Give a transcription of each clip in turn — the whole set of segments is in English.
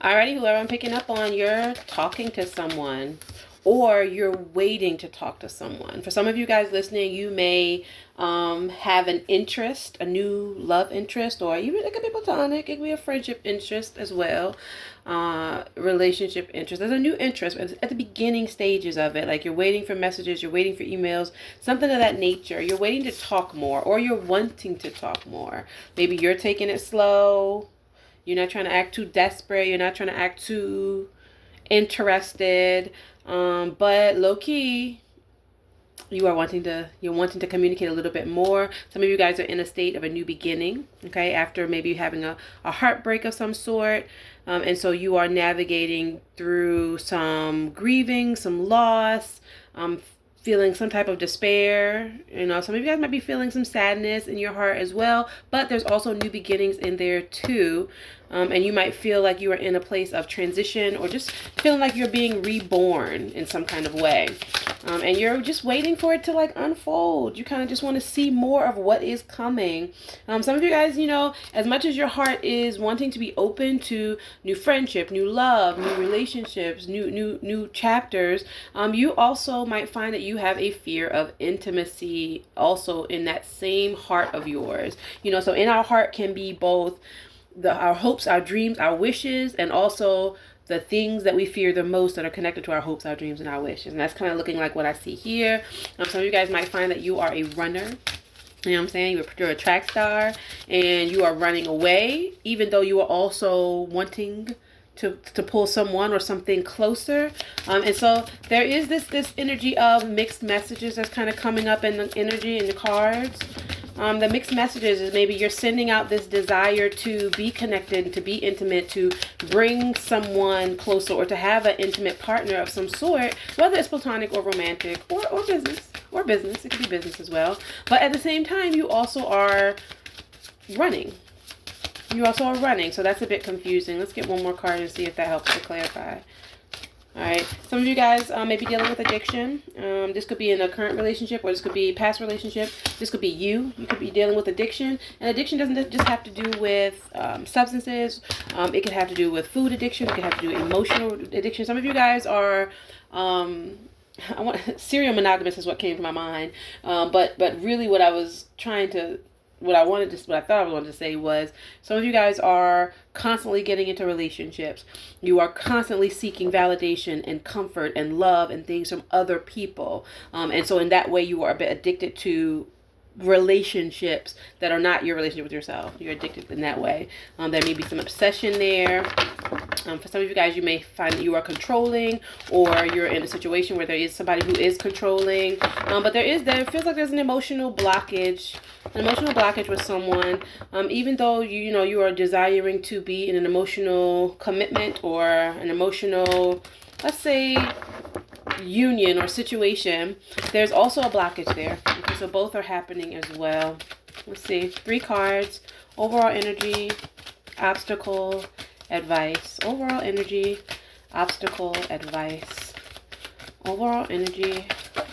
Alrighty, whoever I'm picking up on, you're talking to someone or you're waiting to talk to someone. For some of you guys listening, you may have an interest, a new love interest, or even it could be platonic, it could be a friendship interest as well, relationship interest. There's a new interest at the beginning stages of it. Like you're waiting for messages, you're waiting for emails, something of that nature. You're waiting to talk more, or you're wanting to talk more. Maybe you're taking it slow. You're not trying to act too desperate. You're not trying to act too interested. But low key, you're wanting to communicate a little bit more. Some of you guys are in a state of a new beginning, okay, after maybe having a heartbreak of some sort. And so you are navigating through some grieving, some loss, feeling some type of despair. Some of you guys might be feeling some sadness in your heart as well, but there's also new beginnings in there too. And you might feel like you are in a place of transition, or just feeling like you're being reborn in some kind of way. And you're just waiting for it to like unfold. You kind of just want to see more of what is coming. Some of you guys, as much as your heart is wanting to be open to new friendship, new love, new relationships, new chapters, you also might find that you have a fear of intimacy also in that same heart of yours. So in our heart can be both our hopes, our dreams, our wishes, and also the things that we fear the most that are connected to our hopes, our dreams, and our wishes. And that's kind of looking like what I see here. Some of you guys might find that you are a runner. You know what I'm saying? You're a track star and you are running away, even though you are also wanting to pull someone or something closer. And so there is this energy of mixed messages that's kind of coming up in the energy in the cards. The mixed messages is maybe you're sending out this desire to be connected, to be intimate, to bring someone closer, or to have an intimate partner of some sort, whether it's platonic or romantic or business. Or business. It could be business as well. But at the same time, you also are running. You also are running. So that's a bit confusing. Let's get one more card and see if that helps to clarify. All right. Some of you guys may be dealing with addiction. This could be in a current relationship, or this could be past relationship. This could be you. You could be dealing with addiction. And addiction doesn't just have to do with substances. It could have to do with food addiction. It could have to do with emotional addiction. Some of you guys are serial monogamous is what came to my mind. But really what I thought I wanted to say was, some of you guys are constantly getting into relationships. You are constantly seeking validation and comfort and love and things from other people. And so in that way, you are a bit addicted to relationships that are not your relationship with yourself. You're addicted in that way. There may be some obsession there. For some of you guys, you may find that you are controlling, or you're in a situation where there is somebody who is controlling. But there feels like there's an emotional blockage with someone. Even though you are desiring to be in an emotional commitment or an emotional, let's say, union or situation, there's also a blockage there. Okay, so both are happening as well. Let's see, 3 cards. Overall energy, obstacle, advice. Overall energy, obstacle, advice. Overall energy,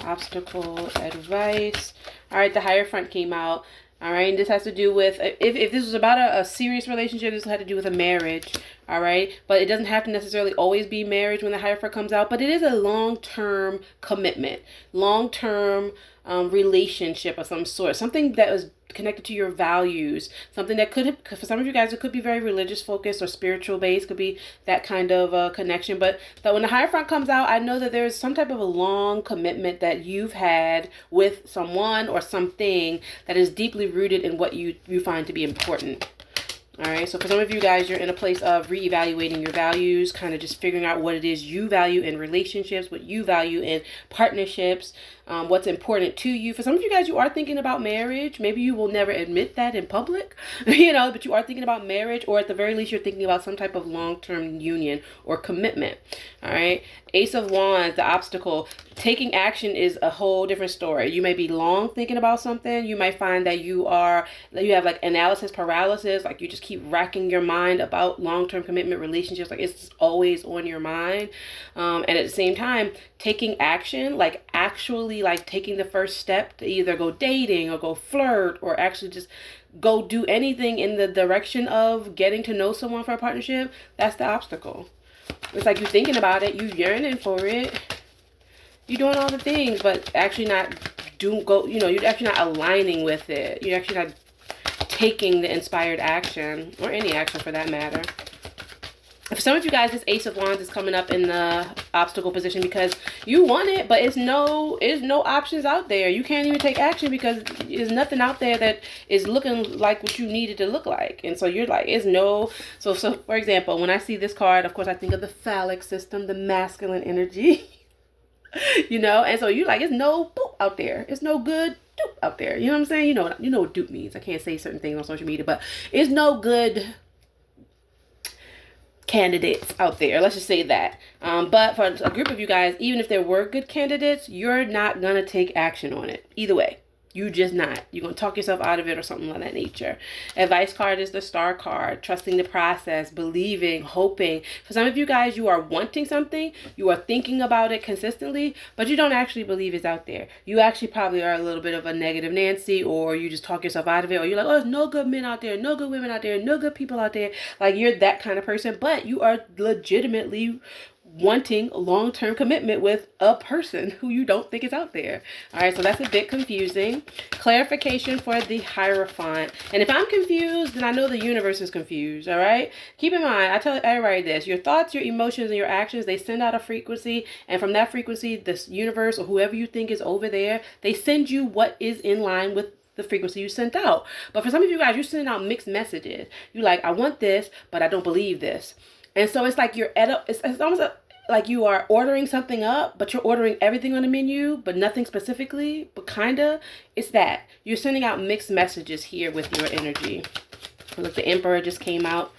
obstacle, advice. All right, the Hierophant came out. All right, and this has to do with, if this was about a serious relationship, this had to do with a marriage. All right, but it doesn't have to necessarily always be marriage when the Hierophant comes out, but it is a long-term commitment, long-term relationship of some sort, something that is connected to your values, something that for some of you guys, it could be very religious focused or spiritual based, could be that kind of connection. But when the Hierophant comes out, I know that there's some type of a long commitment that you've had with someone or something that is deeply rooted in what you find to be important. All right, so for some of you guys, you're in a place of reevaluating your values, kind of just figuring out what it is you value in relationships, what you value in partnerships, what's important to you. For some of you guys, you are thinking about marriage. Maybe you will never admit that in public, but you are thinking about marriage, or at the very least, you're thinking about some type of long-term union or commitment. All right, Ace of Wands, the obstacle. Taking action is a whole different story. You may be long thinking about something. You might find that you have like analysis paralysis, like you just keep keep racking your mind about long-term commitment relationships. Like it's always on your mind. And at the same time, taking action, like actually like taking the first step to either go dating or go flirt or actually just go do anything in the direction of getting to know someone for a partnership, that's the obstacle. It's like you're thinking about it, you yearning for it, you're doing all the things, but actually not you're actually not aligning with it. You're actually not taking the inspired action, or any action for that matter. For some of you guys, this Ace of Wands is coming up in the obstacle position because you want it, but it's no options out there. You can't even take action because there's nothing out there that is looking like what you need it to look like. And so you're like, it's no. So for example, when I see this card, of course, I think of the phallic system, the masculine energy. You know, and so you're like, it's no boop out there. It's no good dupe out there. You know what I'm saying? You know what dupe means. I can't say certain things on social media, but it's no good candidates out there. Let's just say that. But for a group of you guys, even if there were good candidates, you're not going to take action on it. Either way. You just not. You're going to talk yourself out of it or something of that nature. Advice card is the star card. Trusting the process, believing, hoping. For some of you guys, you are wanting something. You are thinking about it consistently, but you don't actually believe it's out there. You actually probably are a little bit of a negative Nancy, or you just talk yourself out of it, or you're like, oh, there's no good men out there, no good women out there, no good people out there. Like you're that kind of person, but you are legitimately wanting long-term commitment with a person who you don't think is out there. All right, so that's a bit confusing. Clarification for the Hierophant. And if I'm confused, then I know the universe is confused. All right, keep in mind, I tell everybody this: your thoughts, your emotions, and your actions, they send out a frequency, and from that frequency, this universe or whoever you think is over there, they send you what is in line with the frequency you sent out. But for some of you guys, you're sending out mixed messages. You're like, I want this, but I don't believe this. And so it's like it's almost like you are ordering something up, but you're ordering everything on the menu, but nothing specifically, but kinda. It's that. You're sending out mixed messages here with your energy. Look, the Emperor just came out.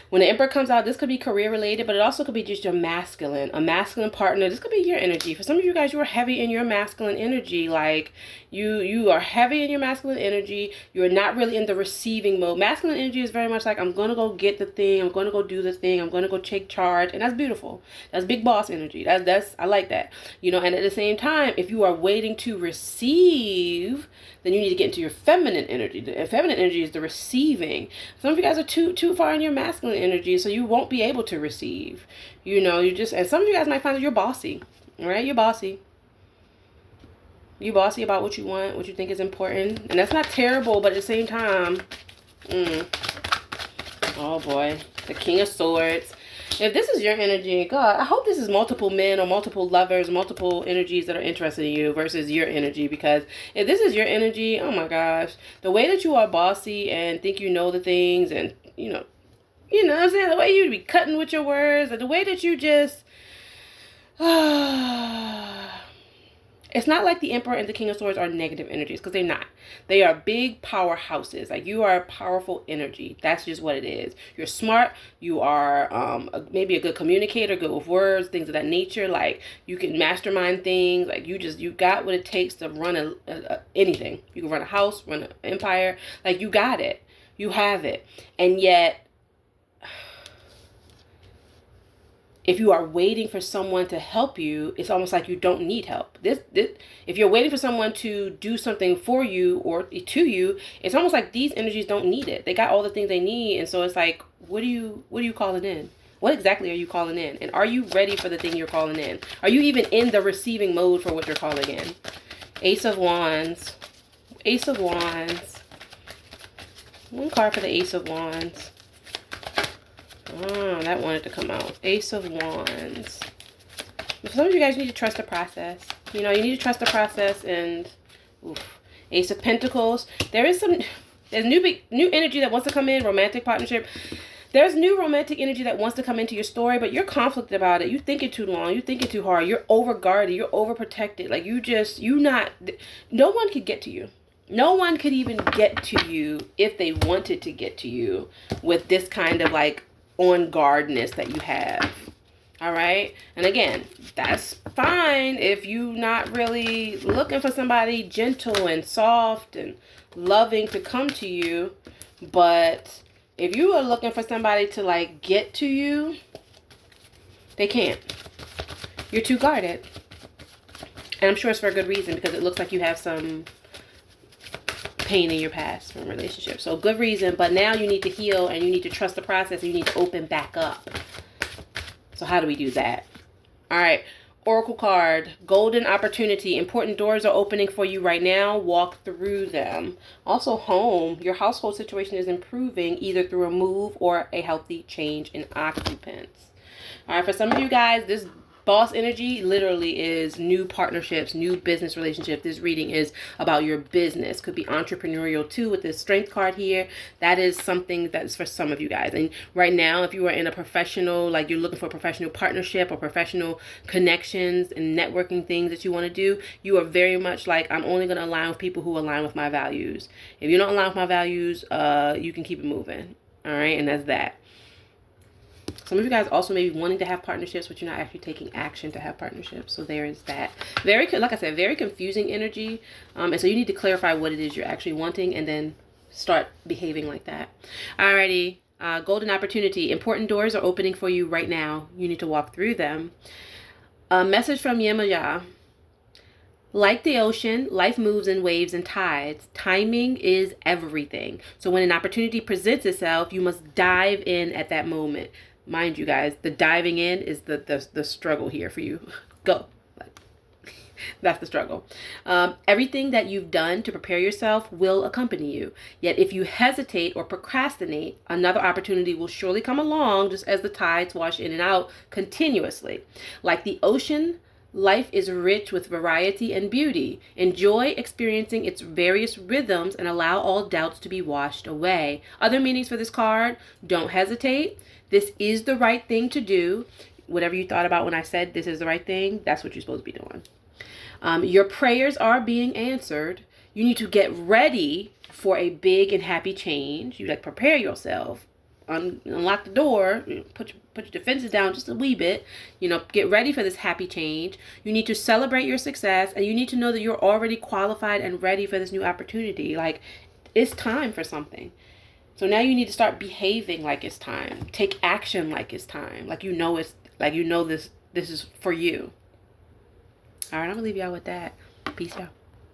When the Emperor comes out, this could be career related, but it also could be just your masculine, a masculine partner. This could be your energy. For some of you guys, you are heavy in your masculine energy. Like you are heavy in your masculine energy. You're not really in the receiving mode. Masculine energy is very much like, I'm going to go get the thing. I'm going to go do the thing. I'm going to go take charge. And that's beautiful. That's big boss energy. I like that. You know, and at the same time, if you are waiting to receive, then you need to get into your feminine energy. The feminine energy is the receiving. Some of you guys are too far in your masculine energy, so you won't be able to receive. You know, and some of you guys might find that you're bossy. All right, you're bossy. You're bossy about what you want, what you think is important. And that's not terrible, but at the same time, oh boy, the King of Swords. If this is your energy, God, I hope this is multiple men or multiple lovers, multiple energies that are interested in you versus your energy. Because if this is your energy, oh my gosh, the way that you are bossy and think you know the things, and you know what I'm saying, the way you be cutting with your words, and the way that you just, it's not like the Emperor and the King of Swords are negative energies, because they're not. They are big powerhouses. Like, you are a powerful energy. That's just what it is. You're smart. You are maybe a good communicator, good with words, things of that nature. Like, you can mastermind things. Like, you got what it takes to run anything. You can run a house, run an empire. Like, you got it. You have it. And yet, if you are waiting for someone to help you, it's almost like you don't need help. If you're waiting for someone to do something for you or to you, it's almost like these energies don't need it. They got all the things they need, and so it's like, what are you calling in? What exactly are you calling in? And are you ready for the thing you're calling in? Are you even in the receiving mode for what you're calling in? Ace of Wands. Ace of Wands. One card for the Ace of Wands. Oh, that wanted to come out. Ace of Wands. Some of you guys need to trust the process. You know, you need to trust the process. And Ace of Pentacles. There's new energy that wants to come in, romantic partnership. There's new romantic energy that wants to come into your story, but you're conflicted about it. You think it too long. You think it too hard. You're overguarded. You're overprotected. Like, no one could get to you. No one could even get to you if they wanted to get to you with this kind of like on guardness that you have. All right, and again, that's fine if you're not really looking for somebody gentle and soft and loving to come to you, but If you are looking for somebody to like get to you, they can't. You're too guarded. And I'm sure it's for a good reason, because it looks like you have some pain in your past from relationships. So good reason, but now you need to heal and you need to trust the process and you need to open back up. So how do we do that? All right. Oracle card, golden opportunity. Important doors are opening for you right now. Walk through them. Also home, your household situation is improving either through a move or a healthy change in occupants. All right, for some of you guys, this boss energy literally is new partnerships, new business relationships. This reading is about your business. Could be entrepreneurial too with this strength card here. That is something that's for some of you guys. And right now, if you are in a professional, like you're looking for a professional partnership or professional connections and networking things that you want to do, you are very much like, I'm only going to align with people who align with my values. If you don't align with my values, you can keep it moving. All right, and that's that. Some of you guys also may be wanting to have partnerships, but you're not actually taking action to have partnerships. So there is that. Very, like I said, very confusing energy. And so you need to clarify what it is you're actually wanting and then start behaving like that. Alrighty. Golden opportunity. Important doors are opening for you right now. You need to walk through them. A message from Yemaya. Like the ocean, life moves in waves and tides. Timing is everything. So when an opportunity presents itself, you must dive in at that moment. Mind you guys, the diving in is the struggle here for you. Go. That's the struggle. Everything that you've done to prepare yourself will accompany you. Yet if you hesitate or procrastinate, another opportunity will surely come along, just as the tides wash in and out continuously. Like the ocean, life is rich with variety and beauty. Enjoy experiencing its various rhythms and allow all doubts to be washed away. Other meanings for this card: don't hesitate. This is the right thing to do. Whatever you thought about when I said this is the right thing, that's what you're supposed to be doing. Your prayers are being answered. You need to get ready for a big and happy change. You like prepare yourself. Unlock the door, put your defenses down just a wee bit, get ready for this happy change. You need to celebrate your success, and you need to know that you're already qualified and ready for this new opportunity. Like, it's time for something. So now you need to start behaving like it's time. Take action like it's time. This is for you. All right, I'm gonna leave y'all with that. Peace out.